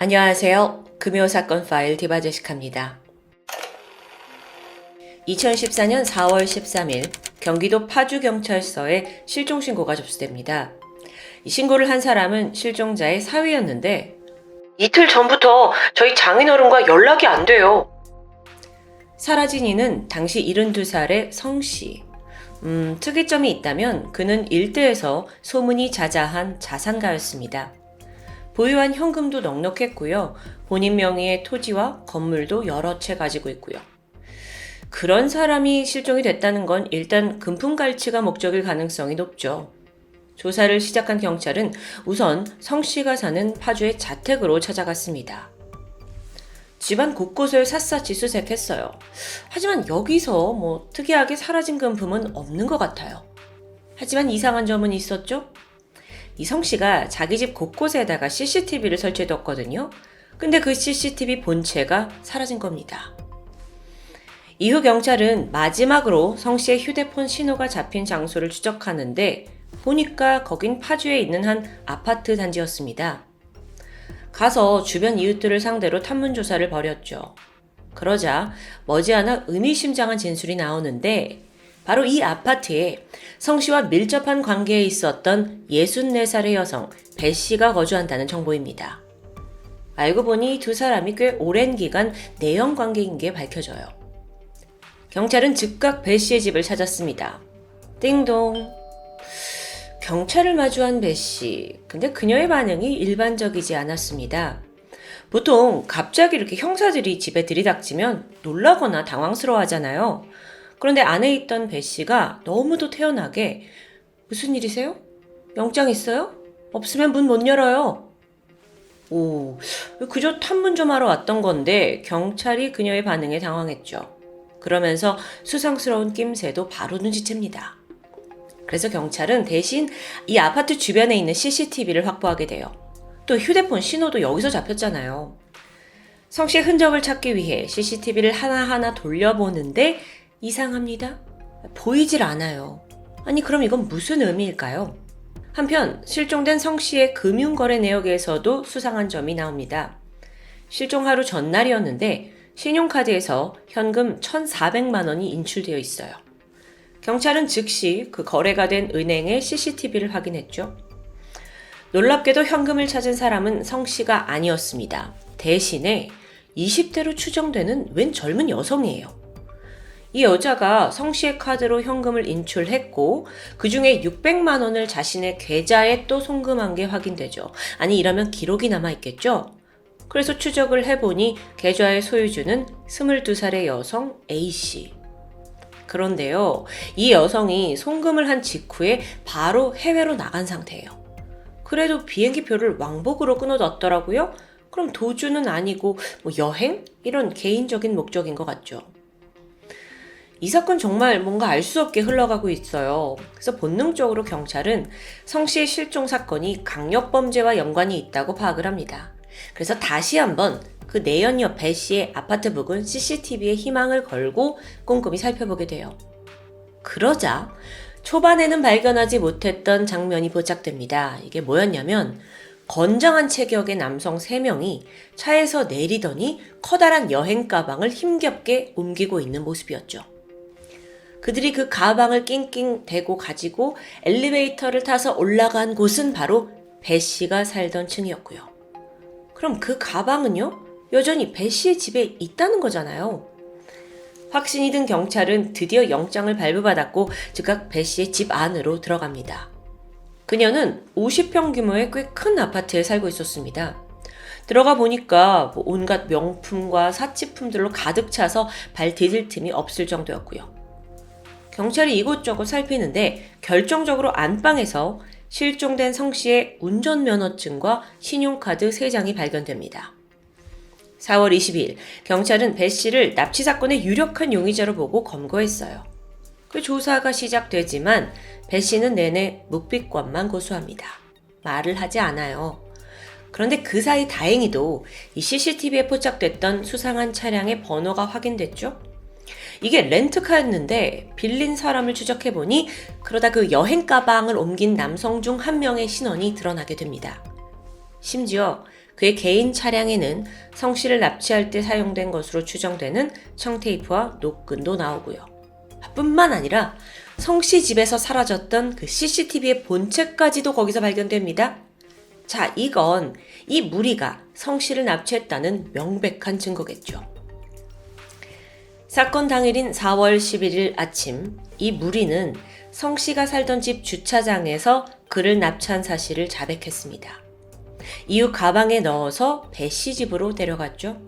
안녕하세요. 금요사건 파일 디바제시카입니다. 2014년 4월 13일 경기도 파주경찰서에 실종신고가 접수됩니다. 이 신고를 한 사람은 실종자의 사위였는데 이틀 전부터 저희 장인어른과 연락이 안 돼요. 사라진 이는 당시 72살의 성씨. 특이점이 있다면 그는 일대에서 소문이 자자한 자산가였습니다. 보유한 현금도 넉넉했고요. 본인 명의의 토지와 건물도 여러 채 가지고 있고요. 그런 사람이 실종이 됐다는 건 일단 금품갈취가 목적일 가능성이 높죠. 조사를 시작한 경찰은 우선 성 씨가 사는 파주의 자택으로 찾아갔습니다. 집안 곳곳을 샅샅이 수색했어요. 하지만 여기서 특이하게 사라진 금품은 없는 것 같아요. 하지만 이상한 점은 있었죠? 이 성 씨가 자기 집 곳곳에다가 CCTV를 설치해뒀거든요. 근데 그 CCTV 본체가 사라진 겁니다. 이후 경찰은 마지막으로 성 씨의 휴대폰 신호가 잡힌 장소를 추적하는데 보니까 거긴 파주에 있는 한 아파트 단지였습니다. 가서 주변 이웃들을 상대로 탐문 조사를 벌였죠. 그러자 머지않아 의미심장한 진술이 나오는데 바로 이 아파트에 성 씨와 밀접한 관계에 있었던 64살의 여성 배 씨가 거주한다는 정보입니다. 알고 보니 두 사람이 꽤 오랜 기간 내연 관계인 게 밝혀져요. 경찰은 즉각 배 씨의 집을 찾았습니다. 띵동. 경찰을 마주한 배 씨. 근데 그녀의 반응이 일반적이지 않았습니다. 보통 갑자기 이렇게 형사들이 집에 들이닥치면 놀라거나 당황스러워하잖아요. 그런데 안에 있던 배 씨가 너무도 태연하게 무슨 일이세요? 영장 있어요? 없으면 문 못 열어요. 그저 탐문 좀 하러 왔던 건데 경찰이 그녀의 반응에 당황했죠. 그러면서 수상스러운 낌새도 바로 눈치챕니다. 그래서 경찰은 대신 이 아파트 주변에 있는 CCTV를 확보하게 돼요. 또 휴대폰 신호도 여기서 잡혔잖아요. 성 씨의 흔적을 찾기 위해 CCTV를 하나하나 돌려보는데 이상합니다. 보이질 않아요. 아니 그럼 이건 무슨 의미일까요? 한편 실종된 성 씨의 금융거래 내역에서도 수상한 점이 나옵니다. 실종 하루 전날이었는데 신용카드에서 현금 1,400만 원이 인출되어 있어요. 경찰은 즉시 그 거래가 된 은행의 CCTV를 확인했죠. 놀랍게도 현금을 찾은 사람은 성 씨가 아니었습니다. 대신에 20대로 추정되는 웬 젊은 여성이에요. 이 여자가 성 씨의 카드로 현금을 인출했고 그 중에 600만 원을 자신의 계좌에 또 송금한 게 확인되죠. 아니 이러면 기록이 남아있겠죠? 그래서 추적을 해보니 계좌의 소유주는 22살의 여성 A씨. 그런데요, 이 여성이 송금을 한 직후에 바로 해외로 나간 상태예요. 그래도 비행기표를 왕복으로 끊어놨더라고요. 그럼 도주는 아니고 여행? 이런 개인적인 목적인 것 같죠. 이 사건 정말 뭔가 알 수 없게 흘러가고 있어요. 그래서 본능적으로 경찰은 성 씨의 실종 사건이 강력범죄와 연관이 있다고 파악을 합니다. 그래서 다시 한번 그 내연녀 배 씨의 아파트 부근 CCTV에 희망을 걸고 꼼꼼히 살펴보게 돼요. 그러자 초반에는 발견하지 못했던 장면이 포착됩니다. 이게 뭐였냐면 건장한 체격의 남성 3명이 차에서 내리더니 커다란 여행 가방을 힘겹게 옮기고 있는 모습이었죠. 그들이 그 가방을 낑낑 대고 가지고 엘리베이터를 타서 올라간 곳은 바로 배 씨가 살던 층이었고요. 그럼 그 가방은요? 여전히 배 씨의 집에 있다는 거잖아요. 확신이 든 경찰은 드디어 영장을 발부받았고 즉각 배 씨의 집 안으로 들어갑니다. 그녀는 50평 규모의 꽤 큰 아파트에 살고 있었습니다. 들어가 보니까 온갖 명품과 사치품들로 가득 차서 발 디딜 틈이 없을 정도였고요. 경찰이 이곳저곳 살피는데 결정적으로 안방에서 실종된 성 씨의 운전면허증과 신용카드 3장이 발견됩니다. 4월 22일 경찰은 배 씨를 납치 사건의 유력한 용의자로 보고 검거했어요. 그 조사가 시작되지만 배 씨는 내내 묵비권만 고수합니다. 말을 하지 않아요. 그런데 그 사이 다행히도 이 CCTV에 포착됐던 수상한 차량의 번호가 확인됐죠. 이게 렌트카였는데 빌린 사람을 추적해보니 그러다 그 여행 가방을 옮긴 남성 중 한 명의 신원이 드러나게 됩니다. 심지어 그의 개인 차량에는 성 씨를 납치할 때 사용된 것으로 추정되는 청테이프와 노끈도 나오고요. 뿐만 아니라 성 씨 집에서 사라졌던 그 CCTV의 본체까지도 거기서 발견됩니다. 자, 이건 이 무리가 성 씨를 납치했다는 명백한 증거겠죠. 사건 당일인 4월 11일 아침, 이 무리는 성 씨가 살던 집 주차장에서 그를 납치한 사실을 자백했습니다. 이후 가방에 넣어서 배 씨 집으로 데려갔죠.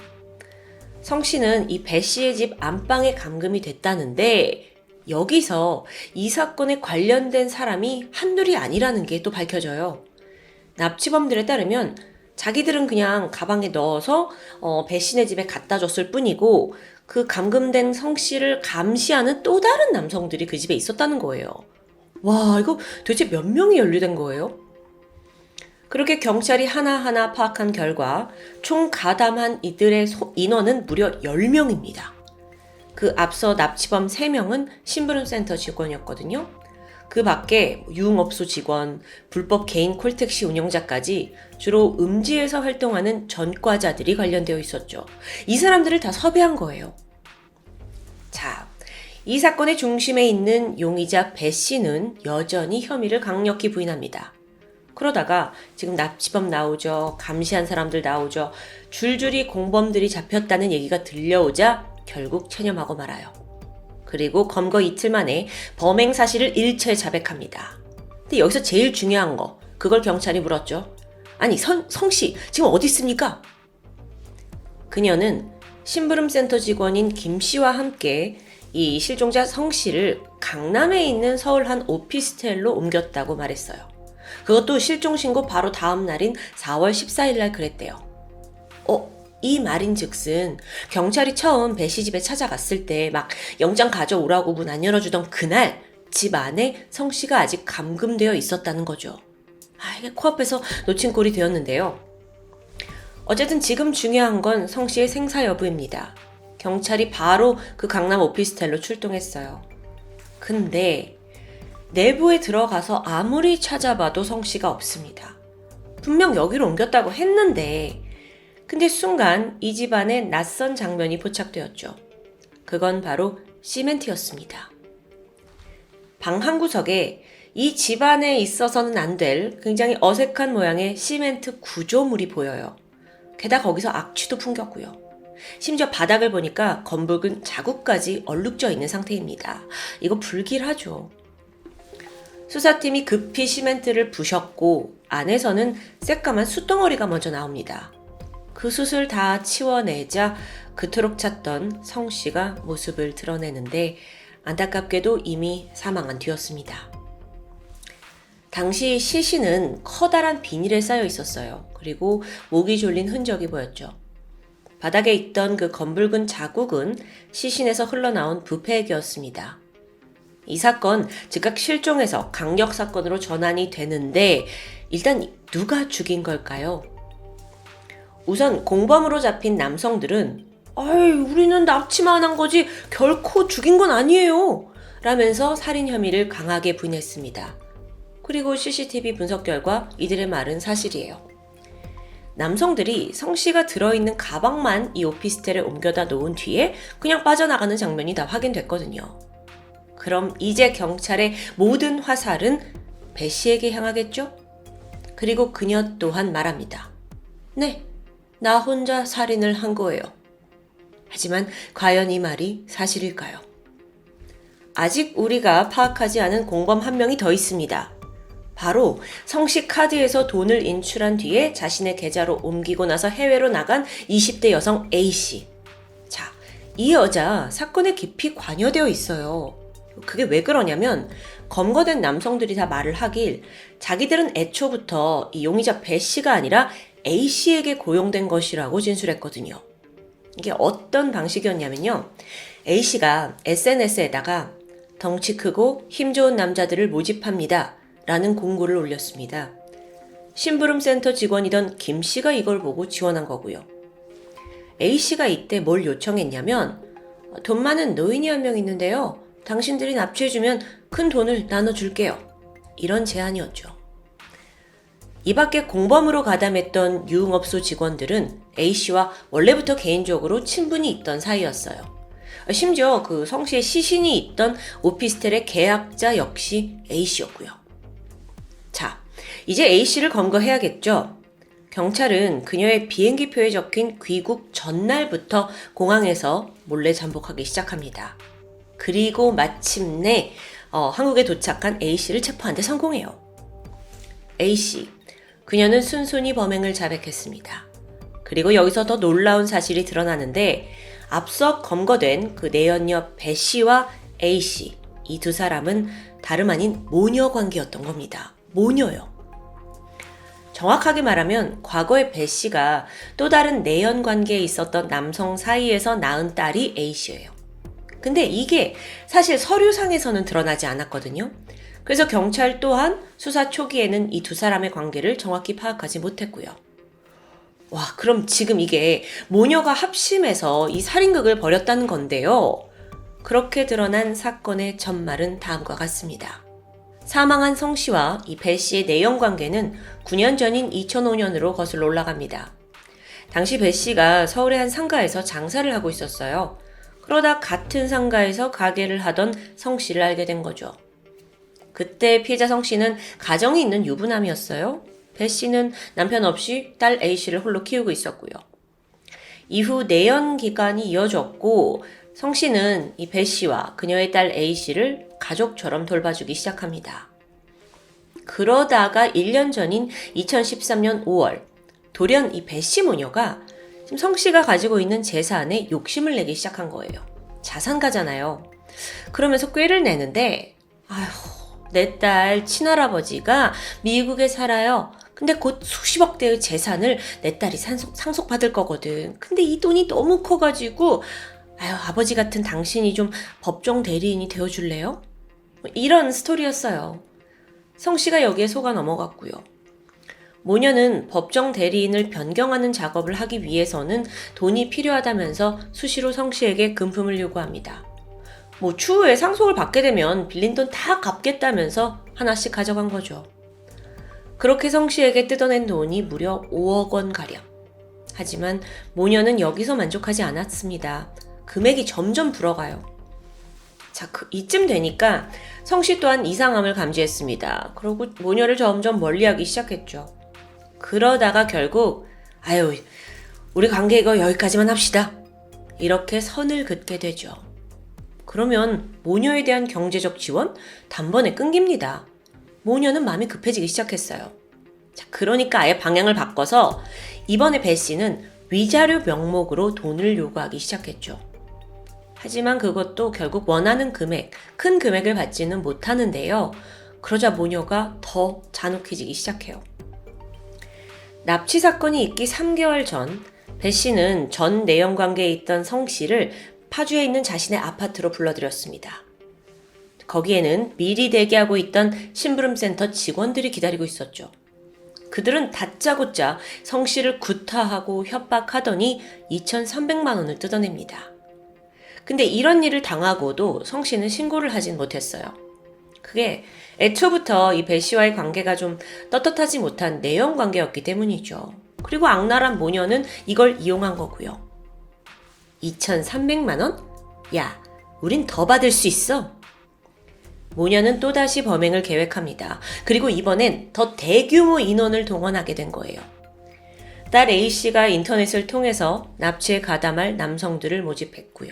성 씨는 이 배 씨의 집 안방에 감금이 됐다는데 여기서 이 사건에 관련된 사람이 한둘이 아니라는 게 또 밝혀져요. 납치범들에 따르면 자기들은 그냥 가방에 넣어서 배 씨네 집에 갖다 줬을 뿐이고 그 감금된 성 씨를 감시하는 또 다른 남성들이 그 집에 있었다는 거예요. 와, 이거 도대체 몇 명이 연루된 거예요? 그렇게 경찰이 하나하나 파악한 결과 총 가담한 이들의 인원은 무려 10명입니다. 그 앞서 납치범 3명은 심부름센터 직원이었거든요. 그 밖에 유흥업소 직원, 불법 개인 콜택시 운영자까지 주로 음지에서 활동하는 전과자들이 관련되어 있었죠. 이 사람들을 다 섭외한 거예요. 자, 이 사건의 중심에 있는 용의자 배 씨는 여전히 혐의를 강력히 부인합니다. 그러다가 지금 납치범 나오죠. 감시한 사람들 나오죠. 줄줄이 공범들이 잡혔다는 얘기가 들려오자 결국 체념하고 말아요. 그리고 검거 이틀 만에 범행 사실을 일체 자백합니다. 근데 여기서 제일 중요한 거, 그걸 경찰이 물었죠. 아니, 성씨 지금 어디 있습니까? 그녀는 심부름센터 직원인 김씨와 함께 이 실종자 성씨를 강남에 있는 서울 한 오피스텔로 옮겼다고 말했어요. 그것도 실종신고 바로 다음 날인 4월 14일 날 그랬대요. 이 말인즉슨 경찰이 처음 배 씨 집에 찾아갔을 때 막 영장 가져오라고 문 안 열어주던 그날 집 안에 성 씨가 아직 감금되어 있었다는 거죠. 이게 코앞에서 놓친 꼴이 되었는데요. 어쨌든 지금 중요한 건 성 씨의 생사 여부입니다. 경찰이 바로 그 강남 오피스텔로 출동했어요. 근데 내부에 들어가서 아무리 찾아봐도 성 씨가 없습니다. 분명 여기로 옮겼다고 했는데 근데 순간 이 집안에 낯선 장면이 포착되었죠. 그건 바로 시멘트였습니다. 방 한 구석에 이 집안에 있어서는 안 될 굉장히 어색한 모양의 시멘트 구조물이 보여요. 게다가 거기서 악취도 풍겼고요. 심지어 바닥을 보니까 검붉은 자국까지 얼룩져 있는 상태입니다. 이거 불길하죠. 수사팀이 급히 시멘트를 부셨고 안에서는 새까만 숯덩어리가 먼저 나옵니다. 그 숯을 다 치워내자 그토록 찾던 성 씨가 모습을 드러내는데 안타깝게도 이미 사망한 뒤였습니다. 당시 시신은 커다란 비닐에 쌓여 있었어요. 그리고 목이 졸린 흔적이 보였죠. 바닥에 있던 그 검붉은 자국은 시신에서 흘러나온 부패액이었습니다. 이 사건 즉각 실종해서 강력사건으로 전환이 되는데 일단 누가 죽인 걸까요? 우선 공범으로 잡힌 남성들은 우리는 납치만 한 거지 결코 죽인 건 아니에요 라면서 살인 혐의를 강하게 부인했습니다. 그리고 CCTV 분석 결과 이들의 말은 사실이에요. 남성들이 성 씨가 들어있는 가방만 이 오피스텔에 옮겨다 놓은 뒤에 그냥 빠져나가는 장면이 다 확인됐거든요. 그럼 이제 경찰의 모든 화살은 배 씨에게 향하겠죠? 그리고 그녀 또한 말합니다. 네, 나 혼자 살인을 한 거예요. 하지만 과연 이 말이 사실일까요? 아직 우리가 파악하지 않은 공범 한 명이 더 있습니다. 바로 성씨 카드에서 돈을 인출한 뒤에 자신의 계좌로 옮기고 나서 해외로 나간 20대 여성 A씨. 자, 이 여자 사건에 깊이 관여되어 있어요. 그게 왜 그러냐면 검거된 남성들이 다 말을 하길 자기들은 애초부터 이 용의자 배씨가 아니라 A씨에게 고용된 것이라고 진술했거든요. 이게 어떤 방식이었냐면요. A씨가 SNS에다가 덩치 크고 힘 좋은 남자들을 모집합니다 라는 공고를 올렸습니다. 심부름센터 직원이던 김씨가 이걸 보고 지원한 거고요. A씨가 이때 뭘 요청했냐면 돈 많은 노인이 한 명 있는데요. 당신들이 납치해주면 큰 돈을 나눠줄게요. 이런 제안이었죠. 이 밖에 공범으로 가담했던 유흥업소 직원들은 A씨와 원래부터 개인적으로 친분이 있던 사이였어요. 심지어 그 성씨의 시신이 있던 오피스텔의 계약자 역시 A씨였고요. 자, 이제 A씨를 검거해야겠죠? 경찰은 그녀의 비행기표에 적힌 귀국 전날부터 공항에서 몰래 잠복하기 시작합니다. 그리고 마침내 한국에 도착한 A씨를 체포한 데 성공해요. A씨, 그녀는 순순히 범행을 자백했습니다. 그리고 여기서 더 놀라운 사실이 드러나는데 앞서 검거된 그 내연녀 배씨와 A씨, 이 두 사람은 다름 아닌 모녀 관계였던 겁니다. 모녀요. 정확하게 말하면 과거에 배씨가 또 다른 내연 관계에 있었던 남성 사이에서 낳은 딸이 A씨예요. 근데 이게 사실 서류상에서는 드러나지 않았거든요. 그래서 경찰 또한 수사 초기에는 이 두 사람의 관계를 정확히 파악하지 못했고요. 와, 그럼 지금 이게 모녀가 합심해서 이 살인극을 벌였다는 건데요. 그렇게 드러난 사건의 전말은 다음과 같습니다. 사망한 성씨와 이 배씨의 내연 관계는 9년 전인 2005년으로 거슬러 올라갑니다. 당시 배씨가 서울의 한 상가에서 장사를 하고 있었어요. 그러다 같은 상가에서 가게를 하던 성씨를 알게 된 거죠. 그때 피해자 성씨는 가정이 있는 유부남이었어요. 배씨는 남편 없이 딸 A씨를 홀로 키우고 있었고요. 이후 내연 기간이 이어졌고 성씨는 이 배씨와 그녀의 딸 A씨를 가족처럼 돌봐주기 시작합니다. 그러다가 1년 전인 2013년 5월 돌연 이 배씨 모녀가 지금 성씨가 가지고 있는 재산에 욕심을 내기 시작한 거예요. 자산가잖아요. 그러면서 꾀를 내는데 내 딸 친할아버지가 미국에 살아요. 근데 곧 수십억대의 재산을 내 딸이 상속받을 거거든. 근데 이 돈이 너무 커가지고 아버지 같은 당신이 좀 법정 대리인이 되어줄래요? 이런 스토리였어요. 성씨가 여기에 속아 넘어갔고요. 모녀는 법정 대리인을 변경하는 작업을 하기 위해서는 돈이 필요하다면서 수시로 성씨에게 금품을 요구합니다. 추후에 상속을 받게 되면 빌린 돈 다 갚겠다면서 하나씩 가져간 거죠. 그렇게 성씨에게 뜯어낸 돈이 무려 5억 원가량. 하지만 모녀는 여기서 만족하지 않았습니다. 금액이 점점 불어가요. 자, 이쯤 되니까 성씨 또한 이상함을 감지했습니다. 그리고 모녀를 점점 멀리하기 시작했죠. 그러다가 결국 우리 관계 이거 여기까지만 합시다. 이렇게 선을 긋게 되죠. 그러면 모녀에 대한 경제적 지원 단번에 끊깁니다. 모녀는 마음이 급해지기 시작했어요. 자, 그러니까 아예 방향을 바꿔서 이번에 배 씨는 위자료 명목으로 돈을 요구하기 시작했죠. 하지만 그것도 결국 원하는 큰 금액을 받지는 못하는데요. 그러자 모녀가 더 잔혹해지기 시작해요. 납치 사건이 있기 3개월 전, 배 씨는 전 내연 관계에 있던 성 씨를 파주에 있는 자신의 아파트로 불러들였습니다. 거기에는 미리 대기하고 있던 심부름센터 직원들이 기다리고 있었죠. 그들은 다짜고짜 성 씨를 구타하고 협박하더니 2,300만 원을 뜯어냅니다. 근데 이런 일을 당하고도 성 씨는 신고를 하진 못했어요. 그게 애초부터 이 배 씨와의 관계가 좀 떳떳하지 못한 내연 관계였기 때문이죠. 그리고 악랄한 모녀는 이걸 이용한 거고요. 2,300만 원? 야, 우린 더 받을 수 있어. 모녀는 또다시 범행을 계획합니다. 그리고 이번엔 더 대규모 인원을 동원하게 된 거예요. 딸 A씨가 인터넷을 통해서 납치에 가담할 남성들을 모집했고요.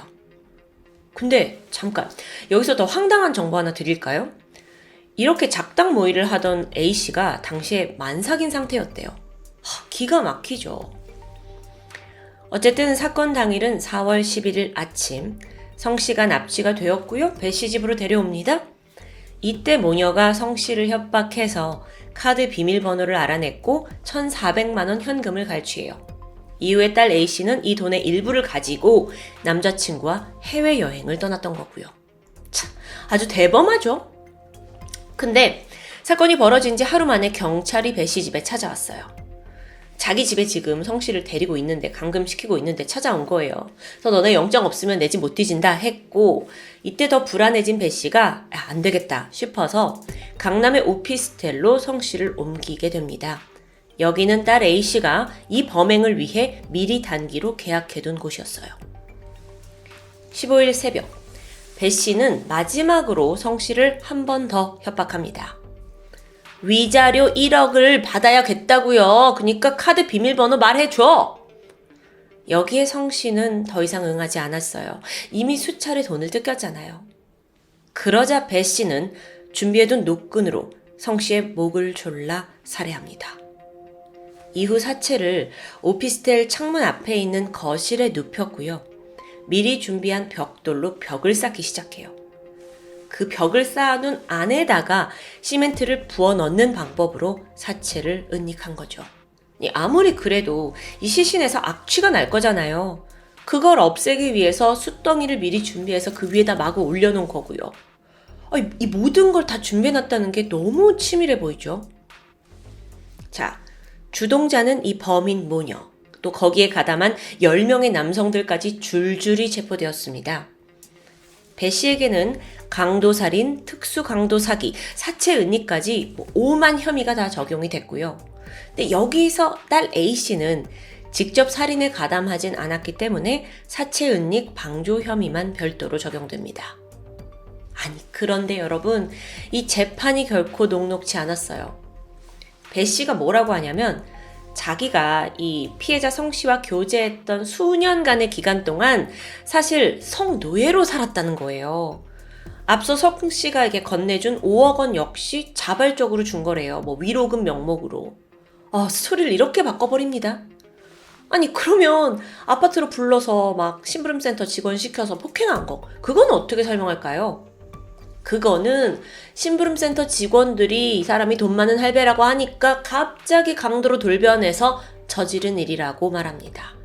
근데 잠깐, 여기서 더 황당한 정보 하나 드릴까요? 이렇게 작당 모의를 하던 A씨가 당시에 만삭인 상태였대요. 기가 막히죠. 어쨌든 사건 당일은 4월 11일 아침, 성씨가 납치가 되었고요. 배씨 집으로 데려옵니다. 이때 모녀가 성씨를 협박해서 카드 비밀번호를 알아냈고 1,400만 원 현금을 갈취해요. 이후에 딸 A씨는 이 돈의 일부를 가지고 남자친구와 해외여행을 떠났던 거고요. 참, 아주 대범하죠? 근데 사건이 벌어진 지 하루 만에 경찰이 배씨 집에 찾아왔어요. 자기 집에 지금 성씨를 데리고 있는데, 감금시키고 있는데 찾아온 거예요. 그래서 너네 영장 없으면 내 집 못 뒤진다 했고, 이때 더 불안해진 배씨가 안 되겠다 싶어서 강남의 오피스텔로 성씨를 옮기게 됩니다. 여기는 딸 A씨가 이 범행을 위해 미리 단기로 계약해둔 곳이었어요. 15일 새벽, 배씨는 마지막으로 성씨를 한 번 더 협박합니다. 위자료 1억을 받아야겠다고요. 그러니까 카드 비밀번호 말해줘. 여기에 성씨는 더 이상 응하지 않았어요. 이미 수차례 돈을 뜯겼잖아요. 그러자 배씨는 준비해둔 노끈으로 성씨의 목을 졸라 살해합니다. 이후 사체를 오피스텔 창문 앞에 있는 거실에 눕혔고요. 미리 준비한 벽돌로 벽을 쌓기 시작해요. 그 벽을 쌓아둔 안에다가 시멘트를 부어 넣는 방법으로 사체를 은닉한 거죠. 아무리 그래도 이 시신에서 악취가 날 거잖아요. 그걸 없애기 위해서 숯덩이를 미리 준비해서 그 위에다 마구 올려놓은 거고요. 이 모든 걸 다 준비해놨다는 게 너무 치밀해 보이죠? 자, 주동자는 이 범인 모녀, 또 거기에 가담한 10명의 남성들까지 줄줄이 체포되었습니다. 배 씨에게는 강도살인, 특수강도사기, 사체 은닉까지 오만 혐의가 다 적용이 됐고요. 근데 여기서 딸 A씨는 직접 살인에 가담하진 않았기 때문에 사체 은닉 방조 혐의만 별도로 적용됩니다. 아니, 그런데 여러분, 이 재판이 결코 녹록지 않았어요. 배 씨가 뭐라고 하냐면 자기가 이 피해자 성 씨와 교제했던 수년간의 기간 동안 사실 성노예로 살았다는 거예요. 앞서 성 씨가 이게 건네준 5억 원 역시 자발적으로 준 거래요. 위로금 명목으로. 스토리를 이렇게 바꿔버립니다. 아니, 그러면 아파트로 불러서 막 심부름센터 직원 시켜서 폭행한 거, 그건 어떻게 설명할까요? 그거는 심부름센터 직원들이 이 사람이 돈 많은 할배라고 하니까 갑자기 강도로 돌변해서 저지른 일이라고 말합니다.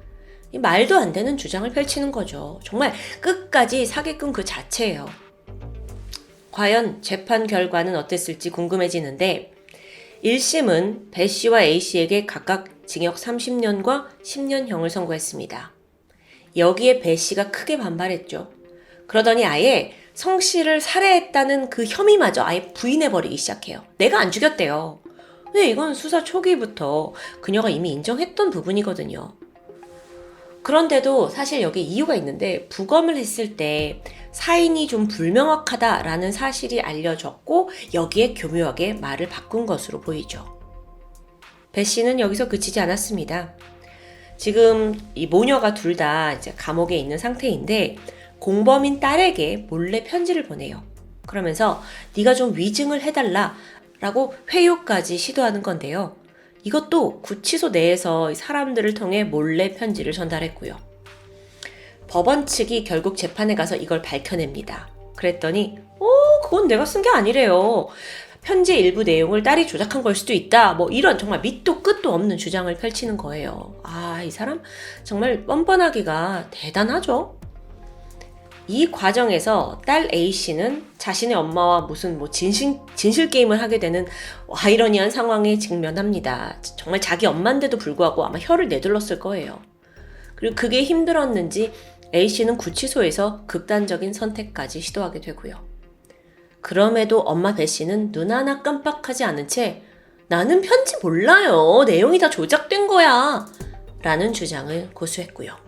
말도 안 되는 주장을 펼치는 거죠. 정말 끝까지 사기꾼 그 자체예요. 과연 재판 결과는 어땠을지 궁금해지는데 1심은 배 씨와 A 씨에게 각각 징역 30년과 10년형을 선고했습니다. 여기에 배 씨가 크게 반발했죠. 그러더니 아예 성 씨를 살해했다는 그 혐의마저 아예 부인해버리기 시작해요. 내가 안 죽였대요. 근데 이건 수사 초기부터 그녀가 이미 인정했던 부분이거든요. 그런데도 사실 여기 이유가 있는데 부검을 했을 때 사인이 좀 불명확하다라는 사실이 알려졌고 여기에 교묘하게 말을 바꾼 것으로 보이죠. 배 씨는 여기서 그치지 않았습니다. 지금 이 모녀가 둘 다 이제 감옥에 있는 상태인데 공범인 딸에게 몰래 편지를 보내요. 그러면서 네가 좀 위증을 해달라 라고 회유까지 시도하는 건데요. 이것도 구치소 내에서 사람들을 통해 몰래 편지를 전달했고요. 법원 측이 결국 재판에 가서 이걸 밝혀냅니다. 그랬더니 그건 내가 쓴 게 아니래요. 편지의 일부 내용을 딸이 조작한 걸 수도 있다. 이런 정말 밑도 끝도 없는 주장을 펼치는 거예요. 이 사람 정말 뻔뻔하기가 대단하죠. 이 과정에서 딸 A씨는 자신의 엄마와 무슨 진실 게임을 하게 되는 아이러니한 상황에 직면합니다. 정말 자기 엄마인데도 불구하고 아마 혀를 내둘렀을 거예요. 그리고 그게 힘들었는지 A씨는 구치소에서 극단적인 선택까지 시도하게 되고요. 그럼에도 엄마 배씨는 눈 하나 깜빡하지 않은 채 나는 편지 몰라요. 내용이 다 조작된 거야. 라는 주장을 고수했고요.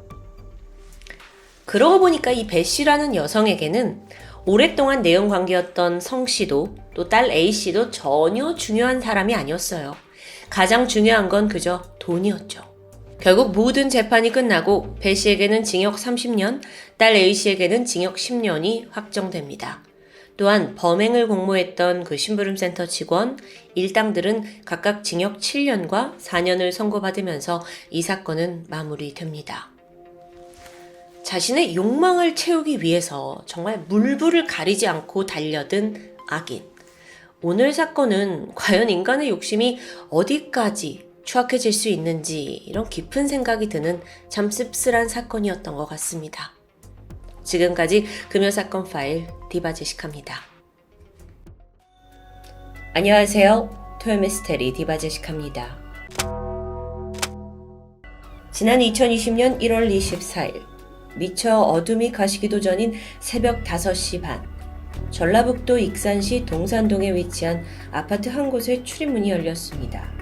그러고 보니까 이 배씨라는 여성에게는 오랫동안 내연관계였던 성씨도 또 딸 A씨도 전혀 중요한 사람이 아니었어요. 가장 중요한 건 그저 돈이었죠. 결국 모든 재판이 끝나고 배씨에게는 징역 30년, 딸 A씨에게는 징역 10년이 확정됩니다. 또한 범행을 공모했던 그 심부름센터 직원, 일당들은 각각 징역 7년과 4년을 선고받으면서 이 사건은 마무리됩니다. 자신의 욕망을 채우기 위해서 정말 물불을 가리지 않고 달려든 악인. 오늘 사건은 과연 인간의 욕심이 어디까지 추악해질 수 있는지 이런 깊은 생각이 드는 참 씁쓸한 사건이었던 것 같습니다. 지금까지 금요사건 파일 디바제시카입니다. 안녕하세요. 토요미스테리 디바제시카입니다. 지난 2020년 1월 24일 미처 어둠이 가시기도 전인 새벽 5시 반 전라북도 익산시 동산동에 위치한 아파트 한 곳의 출입문이 열렸습니다.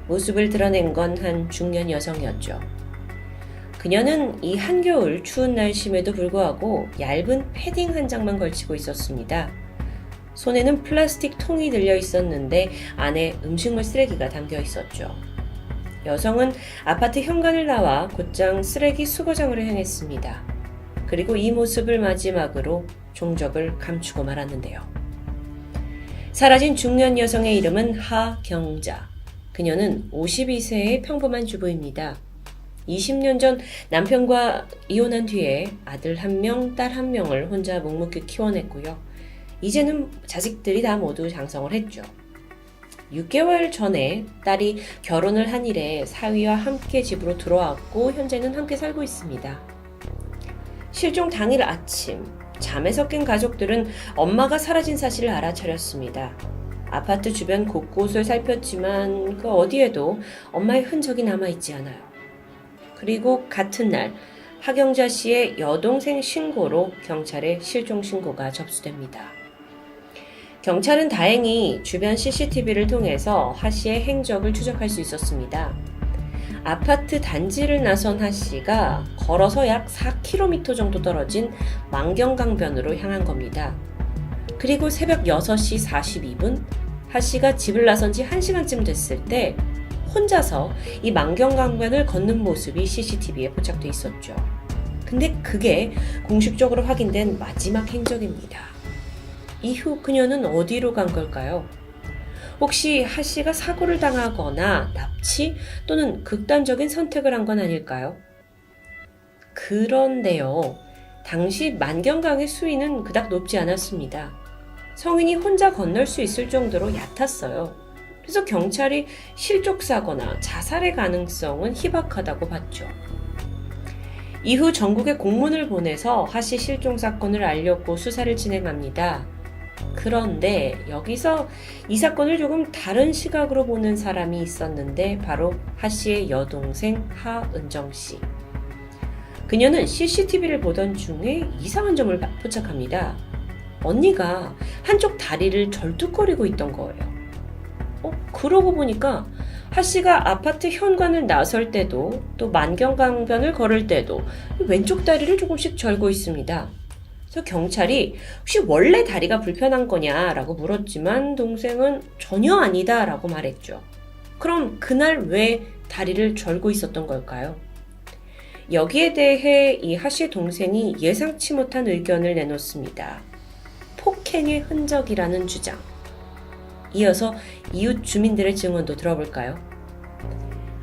모습을 드러낸 건 한 중년 여성이었죠. 그녀는 이 한겨울 추운 날씨에도 불구하고 얇은 패딩 한 장만 걸치고 있었습니다. 손에는 플라스틱 통이 들려 있었는데 안에 음식물 쓰레기가 담겨 있었죠. 여성은 아파트 현관을 나와 곧장 쓰레기 수거장으로 향했습니다. 그리고 이 모습을 마지막으로 종적을 감추고 말았는데요. 사라진 중년 여성의 이름은 하경자. 그녀는 52세의 평범한 주부입니다. 20년 전 남편과 이혼한 뒤에 아들 1명, 딸 1명을 혼자 묵묵히 키워냈고요. 이제는 자식들이 다 모두 장성을 했죠. 6개월 전에 딸이 결혼을 한 이래 사위와 함께 집으로 들어왔고 현재는 함께 살고 있습니다. 실종 당일 아침, 잠에서 깬 가족들은 엄마가 사라진 사실을 알아차렸습니다. 아파트 주변 곳곳을 살폈지만 그 어디에도 엄마의 흔적이 남아있지 않아요. 그리고 같은 날 하경자 씨의 여동생 신고로 경찰에 실종 신고가 접수됩니다. 경찰은 다행히 주변 CCTV를 통해서 하 씨의 행적을 추적할 수 있었습니다. 아파트 단지를 나선 하 씨가 걸어서 약 4km 정도 떨어진 만경강변으로 향한 겁니다. 그리고 새벽 6시 42분 하 씨가 집을 나선 지 1시간쯤 됐을 때 혼자서 이 만경강변을 걷는 모습이 CCTV에 포착돼 있었죠. 근데 그게 공식적으로 확인된 마지막 행적입니다. 이후 그녀는 어디로 간 걸까요? 혹시 하 씨가 사고를 당하거나 납치 또는 극단적인 선택을 한 건 아닐까요? 그런데요, 당시 만경강의 수위는 그닥 높지 않았습니다. 성인이 혼자 건널 수 있을 정도로 얕았어요. 그래서 경찰이 실족사거나 자살의 가능성은 희박하다고 봤죠. 이후 전국에 공문을 보내서 하 씨 실종 사건을 알렸고 수사를 진행합니다. 그런데 여기서 이 사건을 조금 다른 시각으로 보는 사람이 있었는데 바로 하 씨의 여동생 하은정 씨. 그녀는 CCTV를 보던 중에 이상한 점을 포착합니다. 언니가 한쪽 다리를 절뚝거리고 있던 거예요. 그러고 보니까 하 씨가 아파트 현관을 나설 때도 또 만경강변을 걸을 때도 왼쪽 다리를 조금씩 절고 있습니다. 그래서 경찰이 혹시 원래 다리가 불편한 거냐라고 물었지만 동생은 전혀 아니다라고 말했죠. 그럼 그날 왜 다리를 절고 있었던 걸까요? 여기에 대해 이 하 씨의 동생이 예상치 못한 의견을 내놓습니다. 폭행의 흔적이라는 주장. 이어서 이웃 주민들의 증언도 들어볼까요?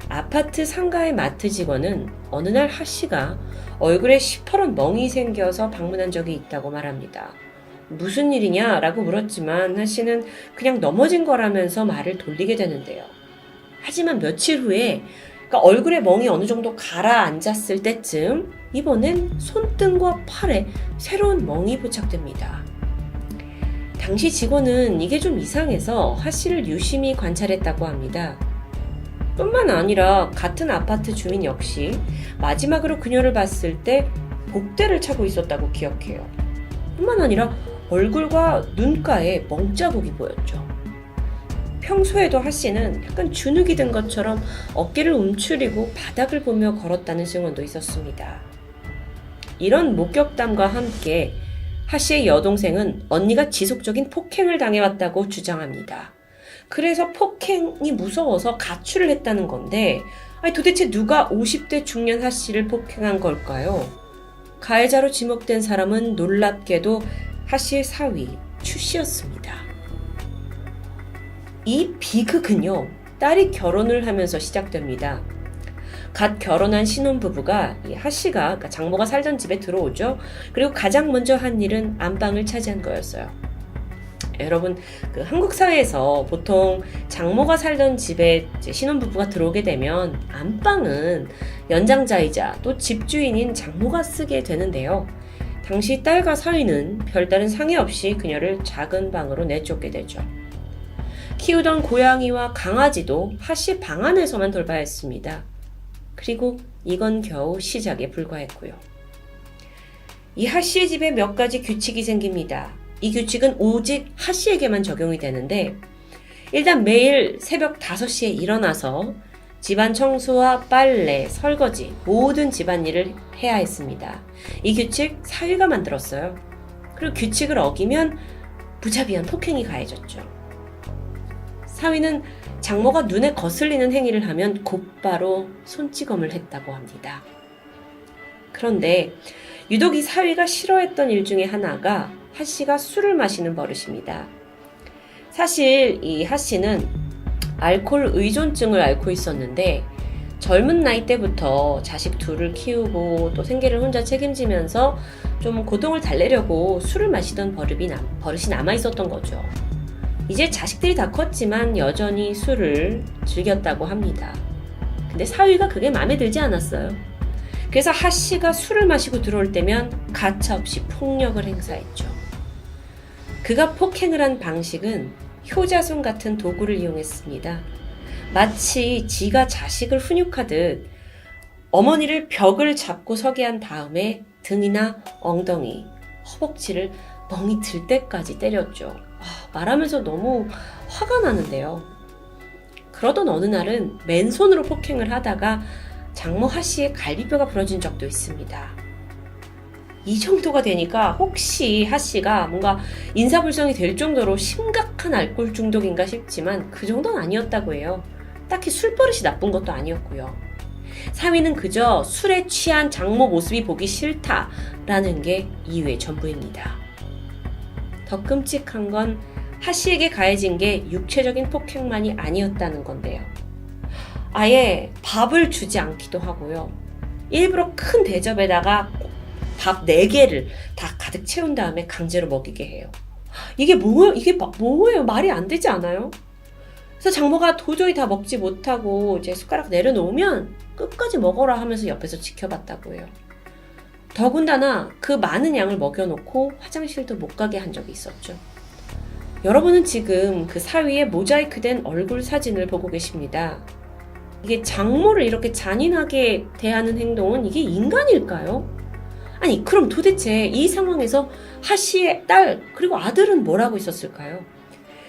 아파트 상가의 마트 직원은 어느 날 하 씨가 얼굴에 시퍼런 멍이 생겨서 방문한 적이 있다고 말합니다. 무슨 일이냐? 라고 물었지만 하 씨는 그냥 넘어진 거라면서 말을 돌리게 되는데요. 하지만 며칠 후에 그러니까 얼굴에 멍이 어느 정도 가라앉았을 때쯤 이번엔 손등과 팔에 새로운 멍이 포착됩니다. 당시 직원은 이게 좀 이상해서 하 씨를 유심히 관찰했다고 합니다. 뿐만 아니라 같은 아파트 주민 역시 마지막으로 그녀를 봤을 때 복대를 차고 있었다고 기억해요. 뿐만 아니라 얼굴과 눈가에 멍자국이 보였죠. 평소에도 하 씨는 약간 주눅이 든 것처럼 어깨를 움츠리고 바닥을 보며 걸었다는 증언도 있었습니다. 이런 목격담과 함께 하 씨의 여동생은 언니가 지속적인 폭행을 당해왔다고 주장합니다. 그래서 폭행이 무서워서 가출을 했다는 건데 도대체 누가 50대 중년 하 씨를 폭행한 걸까요? 가해자로 지목된 사람은 놀랍게도 하 씨의 사위 추 씨였습니다. 이 비극은요, 딸이 결혼을 하면서 시작됩니다. 갓 결혼한 신혼부부가 이 하 씨가 그러니까 장모가 살던 집에 들어오죠. 그리고 가장 먼저 한 일은 안방을 차지한 거였어요. 여러분, 한국 사회에서 보통 장모가 살던 집에 이제 신혼부부가 들어오게 되면 안방은 연장자이자 또 집주인인 장모가 쓰게 되는데요. 당시 딸과 사위는 별다른 상의 없이 그녀를 작은 방으로 내쫓게 되죠. 키우던 고양이와 강아지도 하 씨 방 안에서만 돌봐야 했습니다. 그리고 이건 겨우 시작에 불과했고요. 이 하 씨의 집에 몇 가지 규칙이 생깁니다. 이 규칙은 오직 하 씨에게만 적용이 되는데 일단 매일 새벽 5시에 일어나서 집안 청소와 빨래, 설거지, 모든 집안일을 해야 했습니다. 이 규칙 사위가 만들었어요. 그리고 규칙을 어기면 무자비한 폭행이 가해졌죠. 사위는 장모가 눈에 거슬리는 행위를 하면 곧바로 손찌검을 했다고 합니다. 그런데 유독 이 사위가 싫어했던 일 중에 하나가 하씨가 술을 마시는 버릇입니다. 사실 이 하씨는 알코올 의존증을 앓고 있었는데 젊은 나이 때부터 자식 둘을 키우고 또 생계를 혼자 책임지면서 좀 고통을 달래려고 술을 마시던 버릇이 남아 있었던 거죠. 이제 자식들이 다 컸지만 여전히 술을 즐겼다고 합니다. 근데 사위가 그게 마음에 들지 않았어요. 그래서 하씨가 술을 마시고 들어올 때면 가차없이 폭력을 행사했죠. 그가 폭행을 한 방식은 효자손 같은 도구를 이용했습니다. 마치 지가 자식을 훈육하듯 어머니를 벽을 잡고 서게 한 다음에 등이나 엉덩이, 허벅지를 멍이 들 때까지 때렸죠. 말하면서 너무 화가 나는데요. 그러던 어느 날은 맨손으로 폭행을 하다가 장모 하씨의 갈비뼈가 부러진 적도 있습니다. 이 정도가 되니까 혹시 하씨가 뭔가 인사불성이 될 정도로 심각한 알코올 중독인가 싶지만 그 정도는 아니었다고 해요. 딱히 술버릇이 나쁜 것도 아니었고요. 사위는 그저 술에 취한 장모 모습이 보기 싫다라는 게 이유의 전부입니다. 더 끔찍한 건 하씨에게 가해진 게 육체적인 폭행만이 아니었다는 건데요. 아예 밥을 주지 않기도 하고요. 일부러 큰 대접에다가 밥 4개를 다 가득 채운 다음에 강제로 먹이게 해요. 이게 뭐예요? 말이 안 되지 않아요? 그래서 장모가 도저히 다 먹지 못하고 이제 숟가락 내려놓으면 끝까지 먹어라 하면서 옆에서 지켜봤다고 해요. 더군다나 그 많은 양을 먹여놓고 화장실도 못 가게 한 적이 있었죠. 여러분은 지금 그 사위의 모자이크된 얼굴 사진을 보고 계십니다. 이게 장모를 이렇게 잔인하게 대하는 행동은 이게 인간일까요? 아니 그럼 도대체 이 상황에서 하씨의 딸 그리고 아들은 뭘 하고 있었을까요?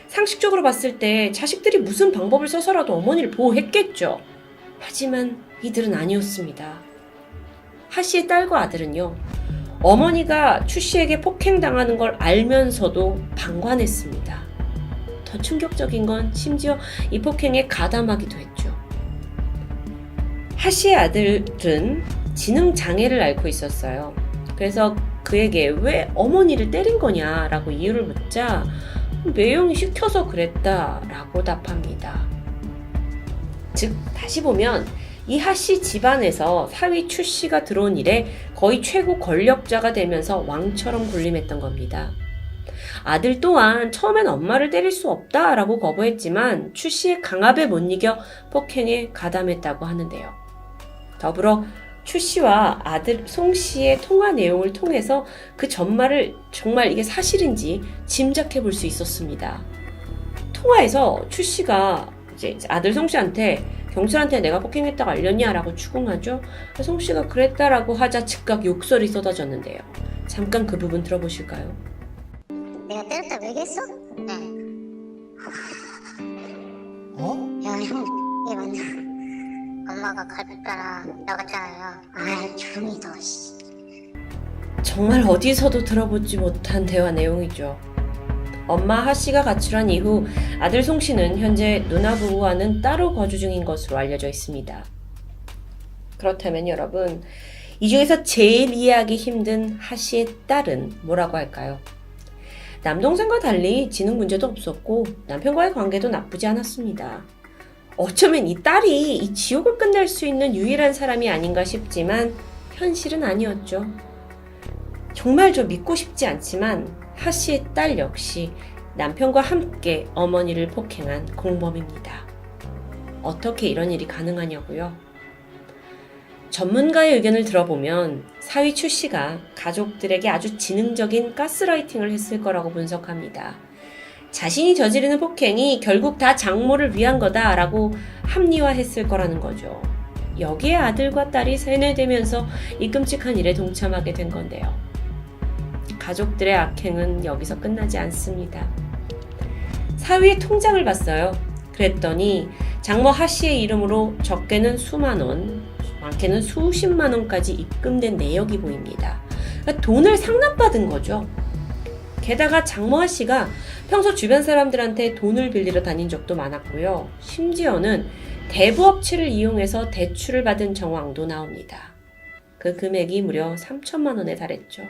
상식적으로 봤을 때 자식들이 무슨 방법을 써서라도 어머니를 보호했겠죠. 하지만 이들은 아니었습니다. 하씨의 딸과 아들은요. 어머니가 추씨에게 폭행당하는 걸 알면서도 방관했습니다. 더 충격적인 건 심지어 이 폭행에 가담하기도 했죠. 하씨의 아들은 지능장애를 앓고 있었어요. 그래서 그에게 왜 어머니를 때린 거냐라고 이유를 묻자 매형이 시켜서 그랬다라고 답합니다. 즉 다시 보면 이 하씨 집안에서 사위 추씨가 들어온 이래 거의 최고 권력자가 되면서 왕처럼 군림했던 겁니다. 아들 또한 처음엔 엄마를 때릴 수 없다라고 거부했지만 추씨의 강압에 못 이겨 폭행에 가담했다고 하는데요. 더불어 추씨와 아들 송씨의 통화 내용을 통해서 그 전말을 정말 이게 사실인지 짐작해 볼 수 있었습니다. 통화에서 추씨가 이제 아들 송씨한테 경찰한테 내가 폭행했다고 알렸냐라고 추궁하죠. 송씨가 그랬다라고 하자 즉각 욕설이 쏟아졌는데요. 잠깐 그 부분 들어보실까요? 내가 때렸다고 얘기했어? 네. 야, 형, 이게 맞냐? 엄마가 갈비뼈랑 나갔잖아요. 조용히 더, 씨. 정말 어디서도 들어보지 못한 대화 내용이죠. 엄마 하씨가 가출한 이후 아들 송씨는 현재 누나 부부와는 따로 거주 중인 것으로 알려져 있습니다. 그렇다면 여러분, 이 중에서 제일 이해하기 힘든 하씨의 딸은 뭐라고 할까요? 남동생과 달리 지능 문제도 없었고 남편과의 관계도 나쁘지 않았습니다. 어쩌면 이 딸이 이 지옥을 끝낼 수 있는 유일한 사람이 아닌가 싶지만 현실은 아니었죠. 정말 저 믿고 싶지 않지만 하씨의 딸 역시 남편과 함께 어머니를 폭행한 공범입니다. 어떻게 이런 일이 가능하냐고요? 전문가의 의견을 들어보면 사위 추씨가 가족들에게 아주 지능적인 가스라이팅을 했을 거라고 분석합니다. 자신이 저지르는 폭행이 결국 다 장모를 위한 거다라고 합리화했을 거라는 거죠. 여기에 아들과 딸이 세뇌되면서 이 끔찍한 일에 동참하게 된 건데요. 가족들의 악행은 여기서 끝나지 않습니다. 사위의 통장을 봤어요. 그랬더니 장모 하씨의 이름으로 적게는 수만 원, 많게는 수십만 원까지 입금된 내역이 보입니다. 그러니까 돈을 상납받은 거죠. 게다가 장모 하씨가 평소 주변 사람들한테 돈을 빌리러 다닌 적도 많았고요. 심지어는 대부업체를 이용해서 대출을 받은 정황도 나옵니다. 그 금액이 무려 3천만 원에 달했죠.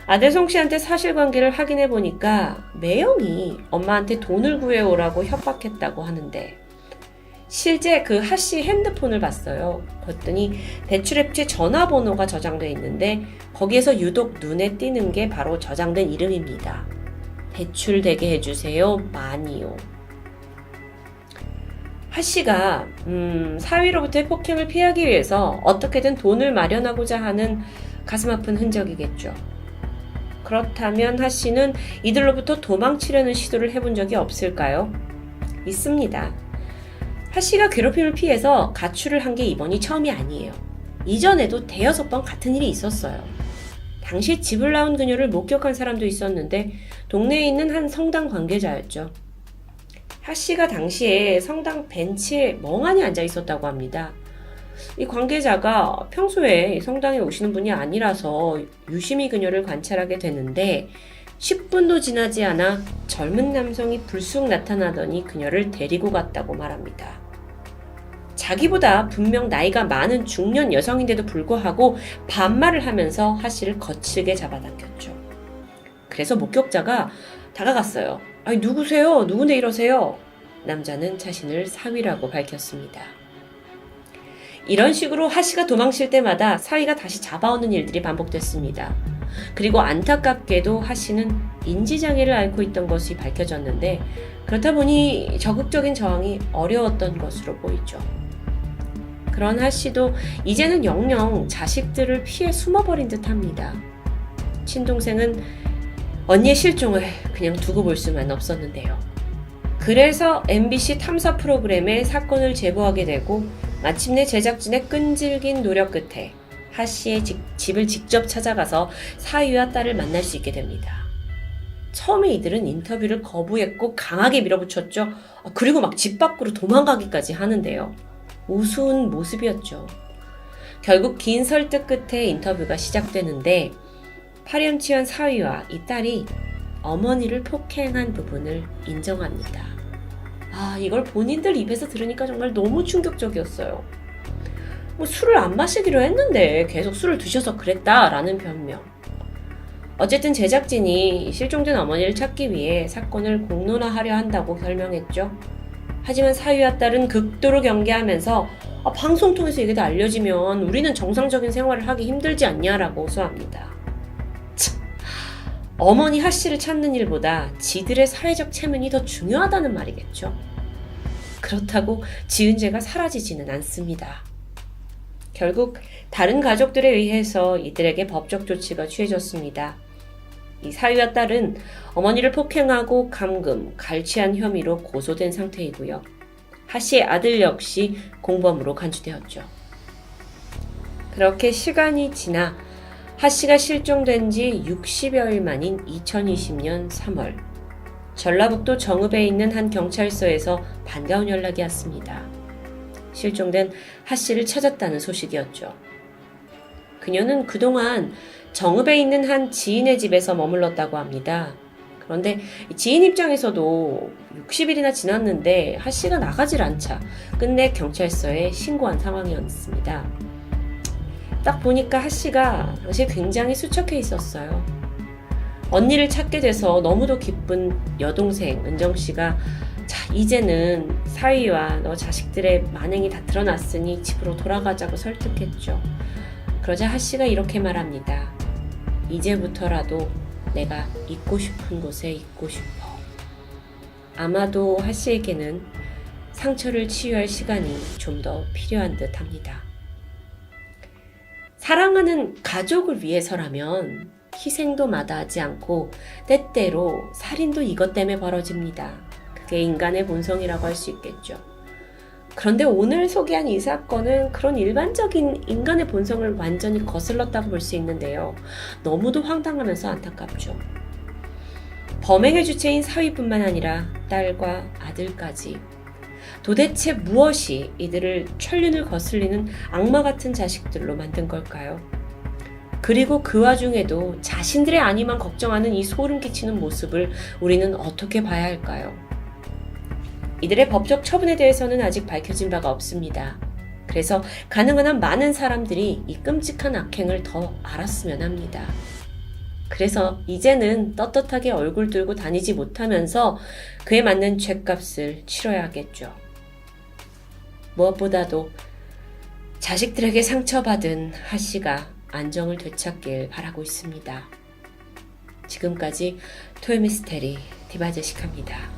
아들 송 씨한테 사실관계를 확인해 보니까 매형이 엄마한테 돈을 구해오라고 협박했다고 하는데 실제 그 하씨 핸드폰을 봤어요. 그랬더니 대출앱체 전화번호가 저장돼 있는데 거기에서 유독 눈에 띄는 게 바로 저장된 이름입니다. 대출 되게 해주세요. 많이요. 하씨가 사위로부터의 폭행을 피하기 위해서 어떻게든 돈을 마련하고자 하는 가슴 아픈 흔적이겠죠. 그렇다면 하씨는 이들로부터 도망치려는 시도를 해본 적이 없을까요? 있습니다. 하씨가 괴롭힘을 피해서 가출을 한 게 이번이 처음이 아니에요. 이전에도 대여섯 번 같은 일이 있었어요. 당시 집을 나온 그녀를 목격한 사람도 있었는데 동네에 있는 한 성당 관계자였죠. 하씨가 당시에 성당 벤치에 멍하니 앉아 있었다고 합니다. 이 관계자가 평소에 성당에 오시는 분이 아니라서 유심히 그녀를 관찰하게 되는데 10분도 지나지 않아 젊은 남성이 불쑥 나타나더니 그녀를 데리고 갔다고 말합니다. 자기보다 분명 나이가 많은 중년 여성인데도 불구하고 반말을 하면서 하씨를 거칠게 잡아당겼죠. 그래서 목격자가 다가갔어요. 아니, 누구세요? 누군데 이러세요? 남자는 자신을 사위라고 밝혔습니다. 이런 식으로 하씨가 도망칠 때마다 사위가 다시 잡아오는 일들이 반복됐습니다. 그리고 안타깝게도 하씨는 인지장애를 앓고 있던 것이 밝혀졌는데 그렇다 보니 적극적인 저항이 어려웠던 것으로 보이죠. 그런 하씨도 이제는 영영 자식들을 피해 숨어버린 듯합니다. 친동생은 언니의 실종을 그냥 두고 볼 수만 없었는데요. 그래서 MBC 탐사 프로그램에 사건을 제보하게 되고 마침내 제작진의 끈질긴 노력 끝에 하씨의 집을 직접 찾아가서 사위와 딸을 만날 수 있게 됩니다. 처음에 이들은 인터뷰를 거부했고 강하게 밀어붙였죠. 그리고 막 집 밖으로 도망가기까지 하는데요. 우스운 모습이었죠. 결국 긴 설득 끝에 인터뷰가 시작되는데 파렴치한 사위와 이 딸이 어머니를 폭행한 부분을 인정합니다. 이걸 본인들 입에서 들으니까 정말 너무 충격적이었어요. 술을 안 마시기로 했는데 계속 술을 드셔서 그랬다라는 변명. 어쨌든 제작진이 실종된 어머니를 찾기 위해 사건을 공론화하려 한다고 설명했죠. 하지만 사위와 딸은 극도로 경계하면서 방송 통해서 이게 다 알려지면 우리는 정상적인 생활을 하기 힘들지 않냐라고 호소합니다. 참, 어머니 하씨를 찾는 일보다 지들의 사회적 체면이 더 중요하다는 말이겠죠. 그렇다고 지은 죄가 사라지지는 않습니다. 결국 다른 가족들에 의해서 이들에게 법적 조치가 취해졌습니다. 이 사위와 딸은 어머니를 폭행하고 감금, 갈취한 혐의로 고소된 상태이고요. 하씨의 아들 역시 공범으로 간주되었죠. 그렇게 시간이 지나 하씨가 실종된 지 60여일 만인 2020년 3월 전라북도 정읍에 있는 한 경찰서에서 반가운 연락이 왔습니다. 실종된 하씨를 찾았다는 소식이었죠. 그녀는 그동안 정읍에 있는 한 지인의 집에서 머물렀다고 합니다. 그런데 지인 입장에서도 60일이나 지났는데 하씨가 나가질 않자 끝내 경찰서에 신고한 상황이었습니다. 딱 보니까 하씨가 당시에 굉장히 수척해 있었어요. 언니를 찾게 돼서 너무도 기쁜 여동생 은정씨가 이제는 사위와 너 자식들의 만행이 다 드러났으니 집으로 돌아가자고 설득했죠. 그러자 하씨가 이렇게 말합니다. 이제부터라도 내가 있고 싶은 곳에 있고 싶어. 아마도 하씨에게는 상처를 치유할 시간이 좀 더 필요한 듯 합니다. 사랑하는 가족을 위해서라면 희생도 마다하지 않고 때때로 살인도 이것 때문에 벌어집니다. 그게 인간의 본성이라고 할 수 있겠죠. 그런데 오늘 소개한 이 사건은 그런 일반적인 인간의 본성을 완전히 거슬렀다고 볼 수 있는데요. 너무도 황당하면서 안타깝죠. 범행의 주체인 사위뿐만 아니라 딸과 아들까지. 도대체 무엇이 이들을 천륜을 거슬리는 악마 같은 자식들로 만든 걸까요? 그리고 그 와중에도 자신들의 안위만 걱정하는 이 소름 끼치는 모습을 우리는 어떻게 봐야 할까요? 이들의 법적 처분에 대해서는 아직 밝혀진 바가 없습니다. 그래서 가능한 한 많은 사람들이 이 끔찍한 악행을 더 알았으면 합니다. 그래서 이제는 떳떳하게 얼굴 들고 다니지 못하면서 그에 맞는 죗값을 치러야겠죠. 무엇보다도 자식들에게 상처받은 하씨가 안정을 되찾길 바라고 있습니다. 지금까지 토요미스테리 디바제식합니다.